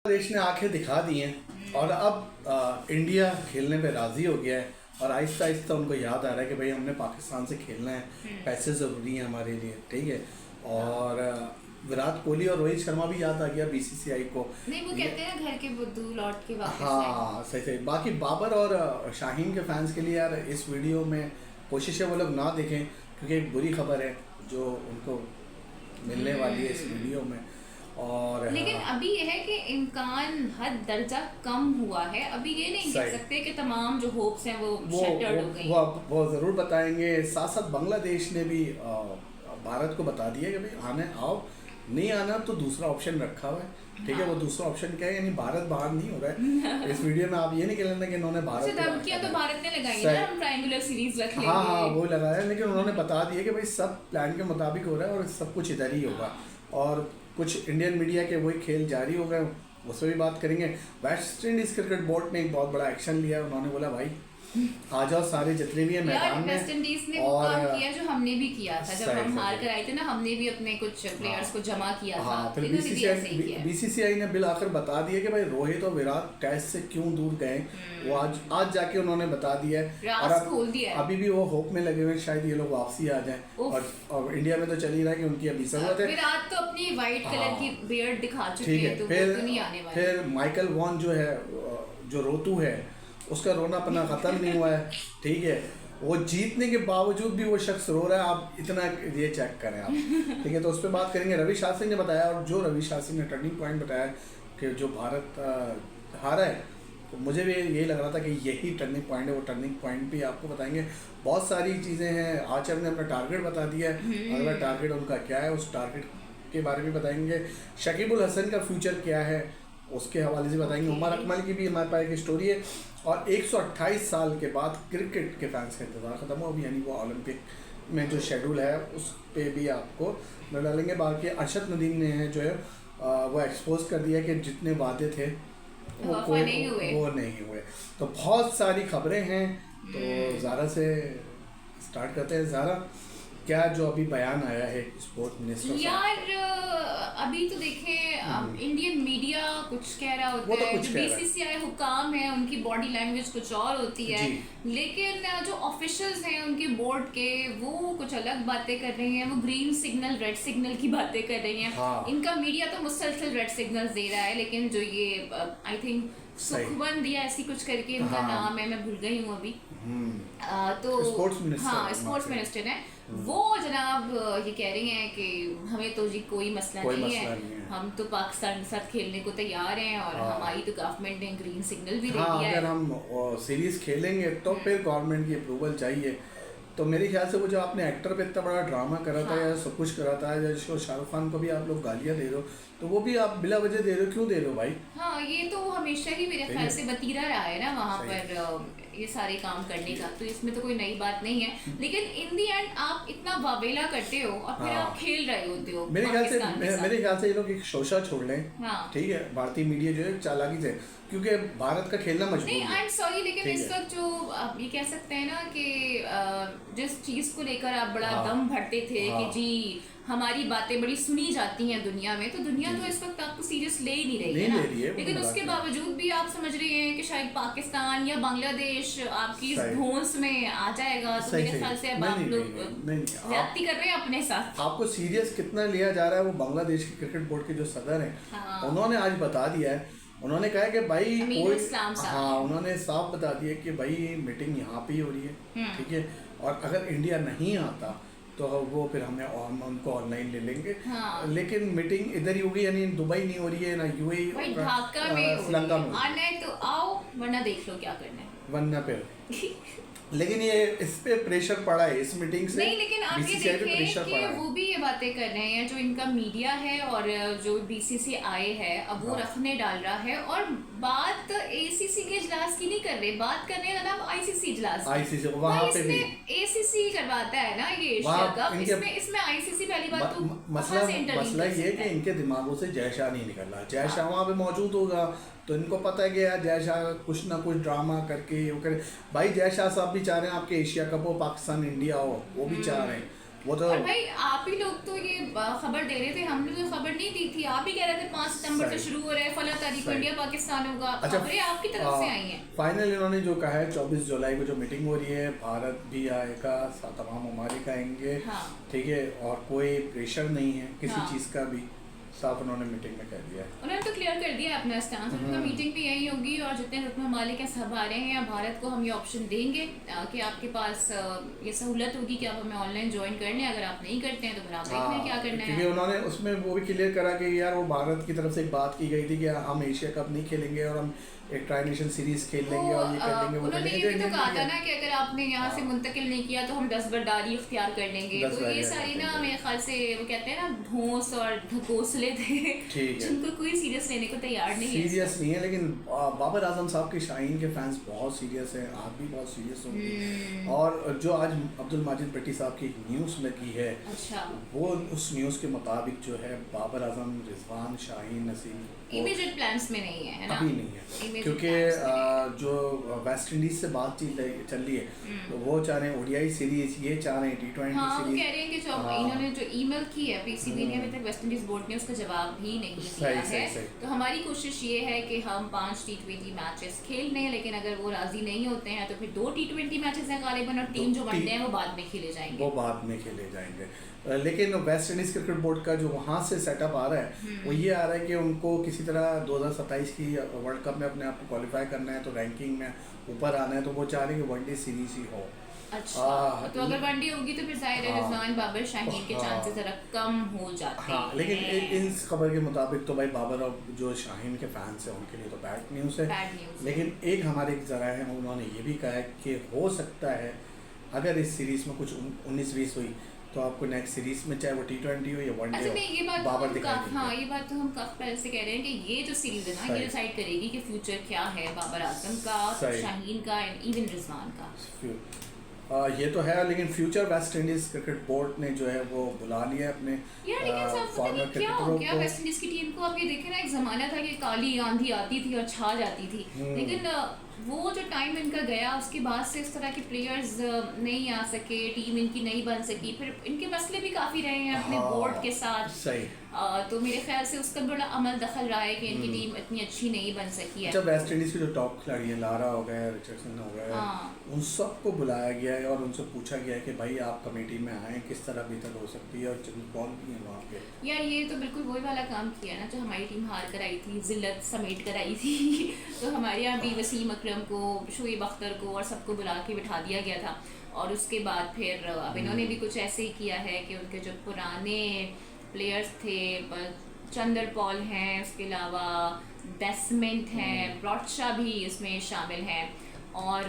देश ने आंखें दिखा दी हैं और अब इंडिया खेलने पे राज़ी हो गया है और आहिस्ता आहिस्ता उनको याद आ रहा है कि भाई हमने पाकिस्तान से खेलना है, पैसे ज़रूरी हैं हमारे लिए, ठीक है। और विराट कोहली और रोहित शर्मा भी याद आ गया बीसीसीआई को। नहीं, वो कहते हैं ना घर के बुद्धू लौट के वापस हाँ सही सही। बाकी बाबर और शाहीन के फैंस के लिए यार इस वीडियो में कोशिश है वो लोग ना देखें, क्योंकि एक बुरी खबर है जो उनको मिलने वाली है इस वीडियो में। और लेकिन अभी यह है कि इम्कान हद दर्जा कम हुआ है। अभी ये नहीं कह सकते कि तमाम जो होप्स हैं वो शटर्ड हो गई। वो ज़रूर बताएंगे। साथ साथ बांग्लादेश ने भी भारत को बता दिया कि भाई आने आओ, नहीं आना तो दूसरा ऑप्शन रखा हुआ है, ठीक है। वो दूसरा ऑप्शन क्या है, यानी भारत बाहर नहीं हो रहा है। इस वीडियो में आप ये नहीं कह लेना कि इन्होंने भारत धमकियां तो भारत ने लगाई है ना, हम ट्रायंगुलर सीरीज रख लेंगे। हाँ वो लगाया, लेकिन उन्होंने बता दिया कि भाई सब प्लान के मुताबिक हो रहा है और सब कुछ इधर ही होगा। और कुछ इंडियन मीडिया के वही खेल जारी हो गए, उससे भी बात करेंगे। वेस्ट इंडीज़ क्रिकेट बोर्ड ने एक बहुत बड़ा एक्शन लिया। उन्होंने बोला भाई आ जाओ सारे जितने भी हैं मैदान में। वेस्ट इंडीज ने वो काम किया जो हमने भी किया था जब हम हार कर आए थे ना, हमने भी अपने कुछ प्लेयर्स को जमा किया था। फिर बीसीसीआई ने बिल आकर बता दिया कि भाई रोहित और विराट टेस्ट से क्यों दूर गए। वो आज जाके उन्होंने बता दिया है और खोल दिया है। अभी भी वो होप में लगे हुए शायद ये लोग वापसी आ जाएं। और इंडिया में तो चल ही रहा है कि उनकी अभी जरूरत है। विराट तो अपनी व्हाइट कलर की बियर्ड दिखा चुके हैं, तो वो तो नहीं आने वाले। फिर माइकल वॉन जो है, जो रोतू है, उसका रोना पना ख़त्म नहीं हुआ है, ठीक है। वो जीतने के बावजूद भी वो शख्स रो रहा है। आप इतना ये चेक करें आप, ठीक है। तो उस पर बात करेंगे। रवि शास्त्री ने बताया, और जो रवि शास्त्री ने टर्निंग पॉइंट बताया कि जो भारत हारा है, तो मुझे भी यही लग रहा था कि यही टर्निंग पॉइंट है। वो टर्निंग पॉइंट भी आपको बताएंगे। बहुत सारी चीज़ें हैं। आचार्य ने अपना टारगेट बता दिया है, अगला टारगेट उनका क्या है उस टारगेट के बारे में बताएंगे। शकीबुल हसन का फ्यूचर क्या है उसके हवाले से बताएंगे। उमर अकमल की भी हमारे पास एक स्टोरी है। और 128 साल के बाद क्रिकेट के फैंस का इंतज़ार ख़त्म हो, अभी यानी वो ओलंपिक में जो शेड्यूल है उस पर भी आपको न डालेंगे। बाकी अरशद नदीम ने जो है वो एक्सपोज कर दिया कि जितने वादे थे वो नहीं हुए। तो बहुत सारी खबरें हैं, तो ज़ारा से स्टार्ट करते हैं। ज़ारा, क्या जो अभी बयान आया है स्पोर्ट मिनिस्टर यार, अभी तो देखें इंडियन मीडिया कुछ कह रहा होता है, जो बीसीसीआई हुकाम है उनकी बॉडी लैंग्वेज कुछ और होती है, लेकिन जो ऑफिशियल्स हैं उनके बोर्ड के वो कुछ अलग बातें कर रहे हैं। वो ग्रीन सिग्नल रेड सिग्नल की बातें कर रही हैं। हाँ। इनका मीडिया तो मुसलसल रेड सिग्नल दे रहा है, लेकिन जो ये आई थिंक सुखबंद या ऐसी कुछ करके इनका नाम है, मैं भूल गई हूँ अभी। तो स्पोर्ट्स मिनिस्टर है वो जनाब, ये कह रही हैं कि हमें तो जी कोई मसला नहीं है, हम तो पाकिस्तान के साथ खेलने को तैयार हैं और हमारी तो गवर्नमेंट ने ग्रीन सिग्नल भी दे दिया है। अगर हम सीरीज खेलेंगे तो फिर गवर्नमेंट की अप्रूवल चाहिए। तो मेरे ख्याल से वो जो आपने एक्टर पे इतना बड़ा ड्रामा करा था या सब कुछ करा था, जैसे शाहरुख खान को भी आप लोग गालियाँ दे रहे हो, तो वो भी आप बिला वजह दे रहे हो, क्यों दे रहे हो भाई? हाँ, ये तो हमेशा ही मेरे ख्याल से बतीरा रहा है ना वहाँ पर ये सारे काम करने का, तो इसमें तो कोई नई बात नहीं है। लेकिन इन दी एंड आप इतना वावेला करते हो और फिर आप खेल रहे होते हो। मेरे ख्याल से ये लोग एक शोशा छोड़ लें, ठीक है। भारतीय मीडिया जो है चालाकी से, क्योंकि भारत का खेलना मजबूर नहीं, आई एम सॉरी, लेकिन इस वक्त जो आप ये कह सकते हैं ना कि जिस चीज को लेकर आप बड़ा दम भरते थे कि जी हमारी बातें बड़ी सुनी जाती हैं दुनिया में, तो दुनिया तो इस वक्त आपको सीरियस ले ही नहीं रही है ना। लेकिन उसके बावजूद भी आप समझ रहे हैं कि शायद पाकिस्तान या बांग्लादेश आपकी इस धौंस में आ जाएगा, तो मेरे ख्याल से अब आप लोग ज्यादती कर रहे हैं अपने साथ। आपको सीरियस कितना लिया जा रहा है, वो बांग्लादेश के क्रिकेट बोर्ड के जो सदर हैं उन्होंने आज बता दिया है। उन्होंने कहा कि भाई उन्होंने साफ बता दिया कि भाई मीटिंग यहाँ पे ही हो रही है, ठीक है। और अगर इंडिया नहीं आता तो वो फिर हम उनको ऑनलाइन ले लेंगे। लेकिन मीटिंग इधर ही होगी, यानी दुबई नहीं हो रही है ना यूएई, ढाका में श्रीलंका में। आना है तो आओ, वरना देख लो क्या करना है, वरना फिर लेकिन ये इस पे प्रेशर पड़ा है इस मीटिंग से। नहीं, लेकिन आप ये देखें कि वो भी ये बातें कर रहे हैं, जो इनका मीडिया है और जो बीसीसीआई है अब वो रखने डाल रहा है। और बात एसीसी के इजलास की नहीं कर रहे, बात कर रहे हैं जनाब आईसीसी इजलास। आईसीसी वहां पे भी एसीसी करवाता है ना ये एशिया कप, इसमें आईसीसी पहली बात तो मसला ये कि इनके दिमागों से जय शाह नहीं निकल रहा। जय शाह वहाँ पे मौजूद होगा तो इनको पता है कि यार जय शाह कुछ ना कुछ ड्रामा करके वो करे। भाई जय शाह साहब भी चाह रहे हैं आपके एशिया कप हो, पाकिस्तान इंडिया हो, वो भी चाह रहे हैं, वो तो और भाई आप ही लोग तो ये खबर दे रहे थे, हमने तो खबर नहीं दी थी। आप ही कह रहे थे 5 सितंबर से सही। शुरू हो रहा है, फला तारीख को सही। इंडिया पाकिस्तान होगा। अच्छा, खबरें आपकी तरफ से आई हैं। फाइनल इन्होंने जो कहा है 24 जुलाई को जो मीटिंग हो रही है, भारत भी आएगा, तमाम ममालिक आएंगे, हाँ। ठीक है, और कोई प्रेशर नहीं है किसी हाँ। चीज़ का भी, साफ उन्होंने मीटिंग में कह दिया है। उन्होंने तो क्लियर कर दिया अपना स्टांस। उनका मीटिंग भी यही होगी और जितने रुकन ममालिक हैं सब आ रहे हैं। भारत को हम ये ऑप्शन देंगे कि आपके पास ये सहूलत होगी कि आप हमें ऑनलाइन ज्वाइन कर लें। अगर आप नहीं करते हैं तो फिर आप देख लें क्या करना क्योंकि है। उन्होंने उसमें वो भी क्लियर करा कि यार वो भारत की तरफ से एक बात की गई थी कि हम एशिया कप नहीं खेलेंगे और हम एक ट्राई नेशन सीरीज खेल लेंगे और ये कर लेंगे, वो उन्होंने ये भी तो कहा था ना कि अगर आपने यहाँ से मुंतकिल नहीं किया तो हम दस्तबरदारी इख्तियार कर लेंगे। तो ये सारी ना मेरे ख्याल से वो कहते हैं ना धौंस और ढकोसले थे जिनको कोई सीरियस लेने को तैयार नहीं है। सीरियस नहीं है, लेकिन बाबर आजम साहब के शाहीन के फैंस बहुत सीरियस हैं, आप भी बहुत सीरियस होंगे। और जो आज अब्दुल माजिद भट्टी साहब की न्यूज़ लगी है, अच्छा, वो उस न्यूज़ के मुताबिक जो है बाबर आजम, रिजवान, शाहीन, नसीम इमीडिएट प्लान्स में नहीं है ना? अभी नहीं है, क्योंकि जो वेस्ट इंडीज से बातचीत चल रही है तो वो चाह रहे हैं ओडीआई सीरीज, ये चाह रहे हैं T20 हाँ, सीरीज। वो कह रहे हैं कि जो इन्होंने जो ईमेल की है पीसीबी ने, अभी तक वेस्ट इंडीज बोर्ड ने उसका जवाब भी नहीं दिया है। तो हमारी कोशिश ये है कि हम 5 T20 मैचेस खेल लें, लेकिन अगर वो राजी नहीं होते हैं तो फिर 2 T20 मैचेस हैं गालिबन, और 3 जो वनडे हैं वो बाद में खेले जाएंगे। वो बाद में खेले जाएंगे। लेकिन वेस्ट इंडीज क्रिकेट बोर्ड का जो वहाँ से सेटअप आ रहा है वो ये आ रहा है कि उनको किसी तरह 2027 की वर्ल्ड कप में अपने आप को क्वालिफाई करना है, तो रैंकिंग में ऊपर आना है, तो वो चाह रहे हैं कि वनडे सीरीज ही हो। अच्छा, तो अगर वनडे होगी तो फिर जाहिर है रिजवान, बाबर, शाहीन के चांसेस जरा कम हो जाते हैं। लेकिन इस खबर के मुताबिक तो भाई बाबर और जो शाहीन के फैंस हैं उनके लिए तो बैड न्यूज़ है। लेकिन एक हमारे जरा है, उन्होंने ये भी कहा है कि हो सकता है अगर इस सीरीज में कुछ 19-20 हुई तो आपको नेक्स्ट सीरीज में चाहे वो T20 हो या वनडे हो, बाबर दिखाई देंगे। हाँ, ये बात तो हम काफी पहले से कह रहे हैं कि ये जो सीरीज है ना, ये डिसाइड करेगी कि फ्यूचर क्या है बाबर आजम का, शाहीन का एंड इवन रिजवान का। ये तो है, लेकिन future West Indies cricket board ने जो है वो बुला लिया अपने फॉर्मर क्रिकेटरों को। वेस्ट इंडीज की टीम को आप ये देखें ना, एक जमाना था कि काली आंधी आती थी और छा जाती थी, लेकिन वो जो टाइम इनका गया उसके बाद से इस तरह के प्लेयर्स नहीं आ सके, टीम इनकी नहीं बन सकी, फिर इनके मसले भी काफ़ी रहे हैं अपने बोर्ड के साथ। सही। तो मेरे ख्याल से उसका बड़ा अमल दखल रहा है कि इनकी टीम इतनी अच्छी नहीं बन सकी है। अच्छा, वेस्ट इंडीज की जो टॉप खिलाड़ी है, लारा हो गया, रिचर्डसन हो गया, उन सबको बुलाया गया है और उनसे पूछा गया है कि भाई आप कमेटी में आए, किस तरह बेहतर हो सकती है, और कौन भी है वहाँ पे। यार ये तो बिल्कुल वही वाला काम किया ना जो हमारी टीम हार कर आई थी, जिल्लत समेट कर आई थी तो हमारे यहाँ भी वसीम अकरम को, शोएब अख्तर को और सबको बुला के बिठा दिया गया था। और उसके बाद फिर अब इन्होंने भी कुछ ऐसे ही किया है कि उनके जो पुराने प्लेयर्स थे, चंदर पॉल हैं, उसके अलावा बेसमेंट हैं, ब्रॉडशा भी इसमें शामिल हैं, और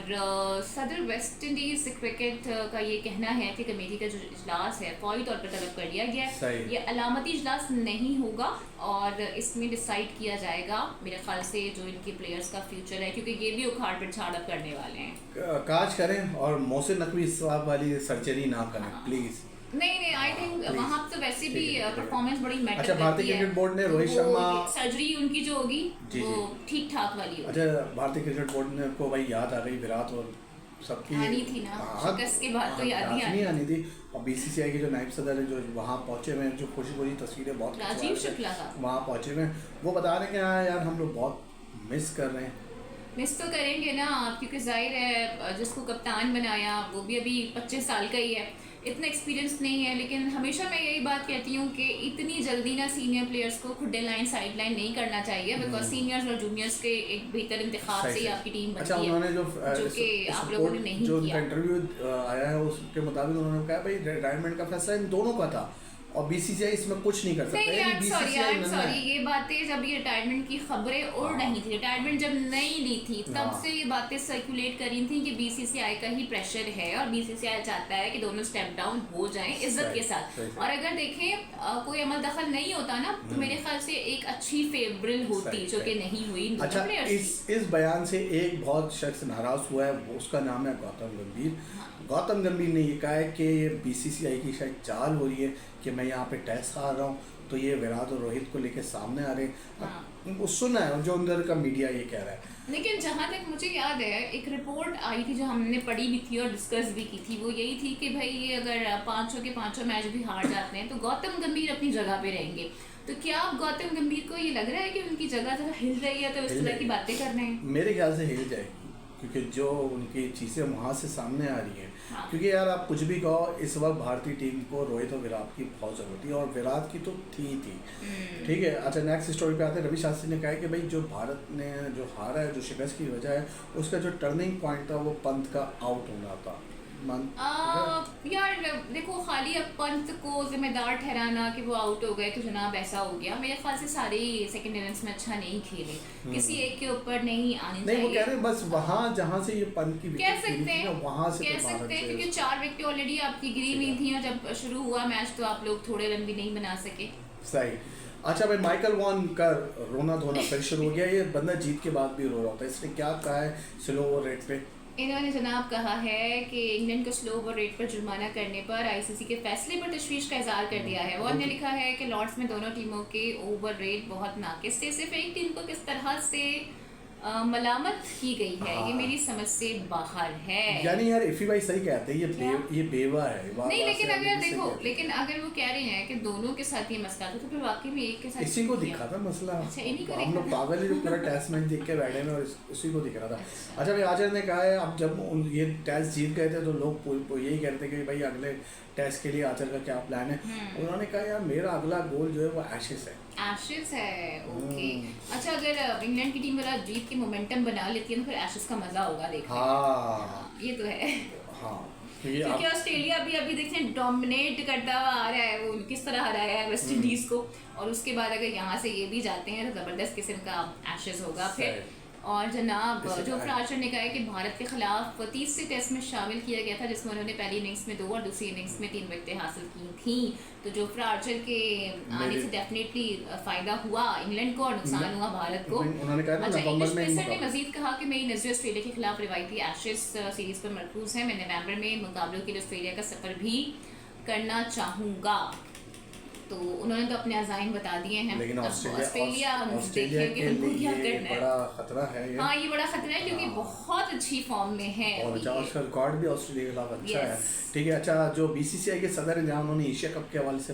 सदर वेस्ट इंडीज क्रिकेट का ये कहना है कि कमेटी का जो इजलास है फौरी तौर पर तलब कर लिया गया है। ये अलामती इजलास नहीं होगा और इसमें डिसाइड किया जाएगा मेरे ख्याल से जो इनके प्लेयर्स का फ्यूचर है, क्योंकि ये भी उखाड़ पर छाड़प करने वाले हैं। काश करें और मोहसिन नकवी स्वाब वाली सर्जरी ना करें प्लीज़। नहीं, आई थिंक वहाँ तो वैसे भी परफॉर्मेंस बड़ी मैटर करती है। अच्छा, भारतीय क्रिकेट बोर्ड ने रोहित शर्मा सर्जरी उनकी जो होगी वो ठीक ठाक वाली होगी। अच्छा, भारतीय क्रिकेट बोर्ड ने को भाई याद आ गई विराट और सबकी आनी थी ना, शिकस्त के बाद तो याद नहीं आनी थी। और बीसीसीआई के जो नायब सदर है जो वहाँ पहुँचे हुए हैं, जो खुशी तस्वीरें बहुत राजीव शुक्ला का वहाँ पहुँचे हुए हैं, वो बता रहे हैं कि हाँ यार हम लोग बहुत मिस कर रहे हैं। मिस तो करेंगे ना आप, क्योंकि जाहिर है जिसको कप्तान बनाया वो भी अभी 25 साल का ही है, इतना एक्सपीरियंस नहीं है। लेकिन हमेशा मैं यही बात कहती हूँ कि इतनी जल्दी ना सीनियर प्लेयर्स को खुडे लाइन साइड लाइन नहीं करना चाहिए, बिकॉज सीनियर्स और जूनियर्स के एक बेहतर इंतखाब से ही आपकी टीम बनती है। उन्होंने जो कि आप लोगों ने नहीं जो किया। इंटरव्यू आया है उसके मुताबिक उन्होंने कहा भाई रिटायरमेंट का फैसला इन दोनों का था और बीसीसीआई इसमें कुछ नहीं कर सकता। नहीं, सॉरी, ये बातें जब ये रिटायरमेंट की खबरें उड़ रही थी, रिटायरमेंट जब नहीं ली थी तब से ये बातें सर्कुलेट करी थी कि बीसीसीआई का ही प्रेशर है और बीसीसीआई चाहता है कि दोनों स्टेप डाउन हो जाएं इज्जत के साथ। और अगर देखें कोई अमल दखल नहीं होता ना तो मेरे ख्याल से एक अच्छी फेवरल होती, जो कि नहीं हुई। अच्छा, इस बयान से एक बहुत शख्स नाराज हुआ है, उसका नाम है गौतम गंभीर। गौतम गंभीर ने ये कहा है कि ये बीसीसीआई की शायद चाल हो रही है कि मैं यहाँ पे टेस्ट हार रहा हूँ तो ये विराट और रोहित को लेके सामने आ रहे हैं। वो सुना है जो अंदर का मीडिया ये कह रहा है। लेकिन जहाँ तक मुझे याद है एक रिपोर्ट आई थी जो हमने पढ़ी भी थी और डिस्कस भी की थी, वो यही थी कि भाई ये अगर पाँचों के पाँचों मैच भी हार जाते हैं तो गौतम गंभीर अपनी जगह पे रहेंगे। तो क्या अब गौतम गंभीर को ये लग रहा है कि उनकी जगह जरा हिल रही है तो इस तरह की बातें कर रहे हैं? मेरे ख्याल से हिल जाएगी, क्योंकि जो उनकी चीज़ें वहाँ से सामने आ रही हैं। हाँ। क्योंकि यार आप कुछ भी कहो, इस वक्त भारतीय टीम को रोहित और विराट की बहुत ज़रूरत थी, और विराट की तो थी। ठीक है, अच्छा नेक्स्ट स्टोरी पे आते हैं। रवि शास्त्री ने कहा है कि भाई जो भारत ने जो हारा है, जो शिकस्त की वजह है, उसका जो टर्निंग पॉइंट था वो पंत का आउट होना था। यार देखो, खाली अब पंत को जिम्मेदार ठहराना कि वो आउट हो गए तो जनाब ऐसा हो गया, मेरे ख्याल से सारे सेकंड इनिंग्स में अच्छा नहीं खेले, किसी एक के ऊपर नहीं आनी चाहिए। नहीं, वो कह रहे हैं बस वहाँ जहाँ से ये पंत की कह सकते हैं, वहाँ से कह सकते हैं, क्योंकि 4 विकेट ऑलरेडी आपकी गिरी हुई थी और जब शुरू हुआ मैच तो आप लोग थोड़े रन भी नहीं बना सके। सही। अच्छा भाई, माइकल वॉन का रोना धोना फिर शुरू हो गया। ये बंदा जीत के बाद भी रो रहा होता है। इसने क्या कहा है स्लो ओवर रेट पे? इन्होंने जनाब कहा है कि इंग्लैंड को स्लो ओवर रेट पर जुर्माना करने पर आईसीसी के फैसले पर तशवीश का इजहार कर दिया है। वॉन ने लिखा है कि लॉर्ड्स में दोनों टीमों के ओवर रेट बहुत नाकिस थे, सिर्फ एक टीम को किस तरह से मलामत की गई है ये मेरी समझ से बाहर है। यानी यार इफी भाई सही कहते हैं, ये बेवा है। नहीं, लेकिन अगर देखो, लेकिन अगर वो कह रहे हैं कि दोनों के साथ ये मसला था तो फिर वाकई में एक के साथ इसी को दिखा था मसला। अच्छा, इन्हीं को हम लोग पागल ही जो पूरा टेस्ट मैच देख के बैठे हैं और उसी को दिख रहा था। अच्छा भाई, आचार्य ने कहा है अब जब ये टेस्ट जीत गए थे तो लोग यही कहते थे कि भाई अगले टेस्ट के लिए आचार्य का क्या प्लान है। उन्होंने कहा यार मेरा अगला गोल जो है वो एशेस है। एशेस है, ओके। अच्छा, अगर इंग्लैंड की टीम वाला जीत की मोमेंटम बना लेती है तो फिर एशेस का मजा होगा देखने। हाँ, ये तो है। हाँ, क्योंकि ऑस्ट्रेलिया भी अभी देखते हैं डोमिनेट करता हुआ आ रहा है, वो किस तरह हराया है वेस्ट इंडीज को, और उसके बाद अगर यहाँ से ये भी जाते हैं तो जबरदस्त किस्म का एशेस होगा फिर। और जनाब जोफ्रा आर्चर ने कहा है कि भारत के खिलाफ 30 टेस्ट में शामिल किया गया था, जिसमें उन्होंने पहली इनिंग्स में 2 और दूसरी इनिंग्स में 3 विकेटें हासिल की थी। तो जोफ्रा आर्चर के आने से डेफिनेटली फायदा हुआ इंग्लैंड को और नुकसान हुआ भारत को। अच्छा, इंग्लिश पेसर ने मजीद कहा कि मेरी नजर ऑस्ट्रेलिया के खिलाफ रिवायती एशेज सीरीज पर मरकूज है। मैं नवंबर में मुकाबलों के लिए ऑस्ट्रेलिया का सफर भी करना चाहूँगा। तो उन्होंने तो अपने अज़ाइम बता दिए हैं। लेकिन ऑस्ट्रेलिया के लिए बड़ा खतरा है ये। हाँ, ये बड़ा खतरा है क्योंकि बहुत अच्छी फॉर्म में है और अच्छा उसका रिकॉर्ड भी ऑस्ट्रेलिया के खिलाफ अच्छा है। ठीक है। अच्छा, जो बीसीसीआई के सदर हैं जहाँ उन्होंने एशिया कप के हवाले से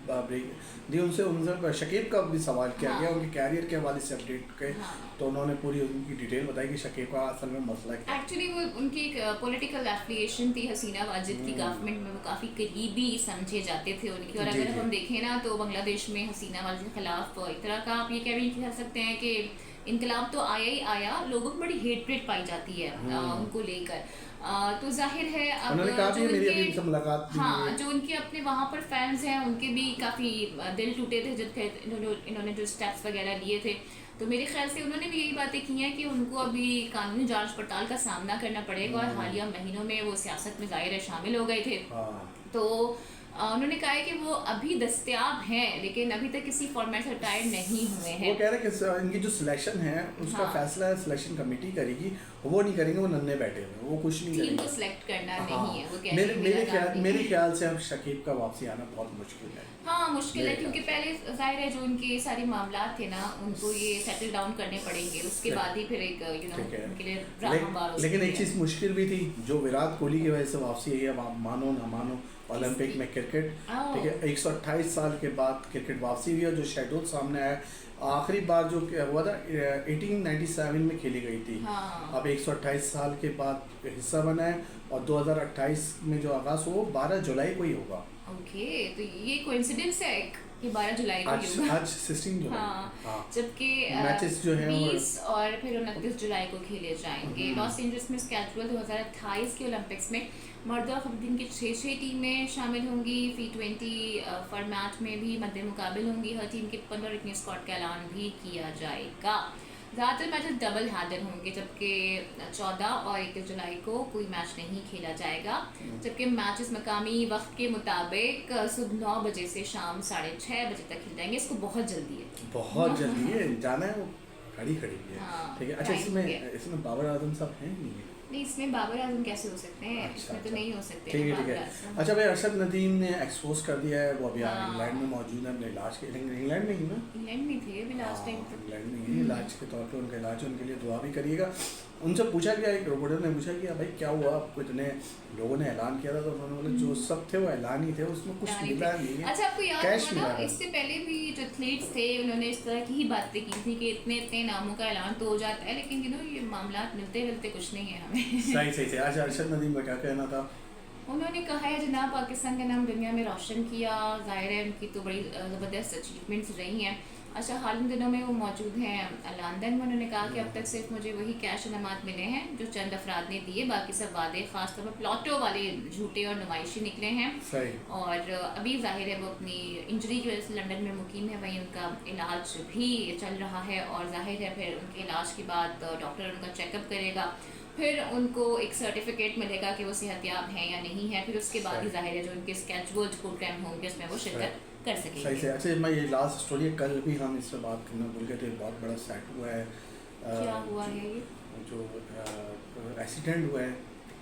ब्रेक दी, उनसे शकीब का भी सवाल किया गया उनके कैरियर के हवाले से अपडेट के। तो उन्होंने पूरी उनकी डिटेल बताई कि शकीब का असल में मसला क्या है। एक्चुअली वो उनकी एक पॉलिटिकल एफिलिएशन थी हसीना वाजिद की गवर्नमेंट में, वो काफ़ी करीबी समझे जाते थे उनकी। और अगर हम देखें ना तो बांग्लादेश में हसीना वाजिद के खिलाफ एक तरह का आप ये कह भी कह सकते हैं कि इनकलाब तो आया ही आया, लोगों को बड़ी हेटरेट पाई जाती है उनको लेकर। तो जाहिर है अब जो उनके हाँ जो उनके अपने वहाँ पर फैंस हैं उनके भी काफ़ी दिल टूटे थे जब इन्होंने जो स्टेप्स वगैरह लिए थे। तो मेरे ख्याल से उन्होंने भी यही बातें की हैं कि उनको अभी कानूनी जांच पड़ताल का सामना करना पड़ेगा। और हालिया महीनों में वो सियासत में ज़ाहिर है शामिल हो गए थे। तो उन्होंने कहा है कि वो अभी दस्तयाब हैं लेकिन अभी तक किसी फॉर्मेट से रिटायर्ड नहीं हुए हैं। वो कह रहे हैं कि इनकी जो सिलेक्शन है उसका फैसला सिलेक्शन कमेटी करेगी, वो नहीं करेंगे, वो नन्हे बैठे हुए, वो कुछ नहीं करेंगे। टीम को सिलेक्ट करना नहीं है वो कह रहे हैं। मेरे ख्याल से अब शकीब का वापसी आना बहुत मुश्किल है। हाँ, मुश्किल है क्योंकि पहले जाहिर है जो उनके सारे मामला थे ना उनको ये सेटल डाउन करने पड़ेंगे, उसके बाद ही फिर एक उनके लिए ड्रामा। लेकिन एक चीज़ मुश्किल भी थी जो विराट कोहली की वजह से वापसी आई है, अब आप मानो ना मानो ओलंपिक में क्रिकेट। ठीक है, 128 साल के बाद क्रिकेट वापसी हुई है। जो शेड्यूल सामने आया, आखिरी बार जो हुआ था 1897 में खेली गई थी। अब 128 साल के बाद हिस्सा बना है और 2028 में जो आगाज हो 12 जुलाई को ही होगा। ओके, तो ये कोइंसिडेंस है कि 12 जुलाई को होगा। आज 16 जुलाई। हाँ, जबकि मैचेस जो हैं 20 और फिर 29 जुलाई को खेले जाएंगे। लॉस एंजल्स में स्केड्यूल 2028 के ओलंपिक्स में मर्द और ख़वातीन की 6 टीमें शामिल होंगी। T20 फॉर्मेट में भी मद्दे मुकाबिल होंगी। हर टीम के 15 इतने स्क्वाड का ऐलान भी किया जाएगा। ज़्यादातर मैचेस डबल हैंडर होंगे जबकि 14 और 21 जुलाई को कोई मैच नहीं खेला जाएगा। जबकि मैचेस मकामी वक्त के मुताबिक सुबह 9 बजे से शाम 6:30 बजे तक खेल जाएंगे। इसको बहुत जल्दी है, बहुत जल्दी है, जाना है वो खड़ी है। ठीक है। अच्छा, इसमें बाबर आजम साहब हैं नहीं? नहीं, इसमें बाबर आजम कैसे हो सकते हैं? अच्छा, इसमें तो अच्छा। नहीं हो सकते ठीक है बाबर ठीक है। आजम। अच्छा भाई, अरशद नदीम ने एक्सपोज कर दिया है, वो अभी हाँ। इंग्लैंड में मौजूद है अपने इलाज के, इंग्लैंड में ही ना, इंग्लैंड में थे अभी लास्ट टाइम हाँ, तक। इंग्लैंड में ही इलाज के तौर पे, उनका इलाज है, उनके लिए दुआ भी करिएगा। उनसे पूछा गया, एक रिपोर्टर ने पूछा कि भाई क्या हुआ आपको, इतने लोगों ने ऐलान किया था, तो उन्होंने बोला जो सब थे वो ऐलान ही थे, उसमें कुछ मिला नहीं है। अच्छा, आपको याद कैश होगा मिला ना, है। इससे पहले भी जो एथलीट्स थे उन्होंने इस तरह की ही बातें की थी कि इतने इतने नामों का ऐलान तो हो जाता है, लेकिन ये मामला मिलते मिलते कुछ नहीं है हमें। सही सही सही। अच्छा, अरशद नदीम का क्या कहना था? उन्होंने कहा है जनाब पाकिस्तान का नाम दुनिया में रोशन किया, जाहिर है उनकी तो बड़ी ज़बरदस्त अचीवमेंट्स रही हैं। अच्छा, हाल इन दिनों में वो मौजूद हैं लंदन में। उन्होंने कहा कि अब तक सिर्फ मुझे वही कैश इनामात मिले हैं जो चंद अफराद ने दिए, बाकी सब वादे खासतौर पर प्लॉटो वाले झूठे और नुमाइशी निकले हैं। सही। और अभी जाहिर है वो अपनी इंजरी की वजह से लंदन में मुकीम है, वहीं उनका इलाज भी चल रहा है, और जाहिर है फिर उनके इलाज के बाद डॉक्टर उनका चेकअप करेगा, फिर उनको एक सर्टिफिकेट मिलेगा कि वो सेहतयाब हैं या नहीं है, फिर उसके बाद ही जाहिर है जो उनके स्केड्यूल्ड प्रोग्राम होंगे उसमें वो शिरकत कर सकेंगे। सही से। अच्छा, मैं ये लास्ट स्टोरी है, कल भी हम इस पर बात करना भूल गए थे, बहुत बड़ा सेट हुआ है। क्या हुआ है ये? जो एक्सीडेंट हुआ है,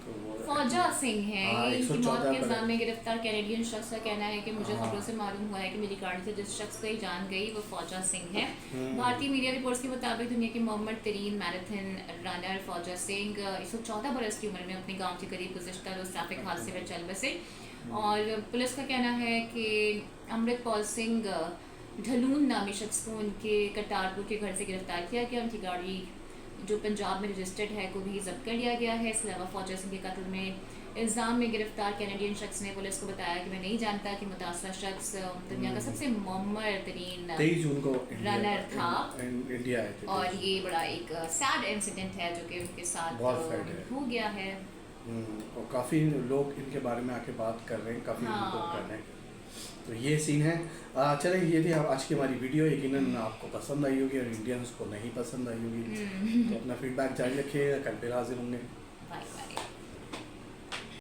तो वो फौजा सिंह है, हाँ, ये इनकी 114 मौत के पर- इल्जाम में गिरफ्तार कैनेडियन शख्स का कहना है कि मुझे हाँ। खबरों से मालूम हुआ है कि मेरी गाड़ी से जिस शख्स को ये जान गई वो फौजा सिंह है। हम्म। भारतीय मीडिया रिपोर्ट्स के मुताबिक दुनिया के मोहम्मद तरीन मैराथन रनर फौजा सिंह 114 बरस की उम्र में अपने गांव के करीब गुज़श्ता रोज ट्रैफिक हादसे में चल बसे, और पुलिस का कहना है कि अमृतपाल सिंह ढलून नामी शख्स को उनके करतारपुर के घर से गिरफ्तार किया गया। उनकी गाड़ी जो पंजाब में रजिस्टर्ड है को भी जब्त कर लिया गया है। इसके अलावा फौजा सिंह के कत्ल में इल्ज़ाम में गिरफ्तार कैनेडियन शख्स ने पुलिस को बताया कि मैं नहीं जानता कि मुतासरा शख्स दुनिया का सबसे मुअम्मर तरीन 23 जून को रनर था, इंडिया आए थे। और ये बड़ा एक सैड इंसिडेंट है जो कि उनके साथ बहुत sad है। हो गया है। और काफ़ी लोग इनके बारे में आके बात कर रहे हैं, काफ़ी हाँ। रिपोर्ट कर रहे हैं, तो ये सीन है। चलें, ये थी आज की हमारी वीडियो, यकीनन आपको पसंद आई होगी और इंडियंस को नहीं पसंद आई होगी, तो अपना फीडबैक जारी रखिए, कल फिर हाजिर होंगे। Bye bye.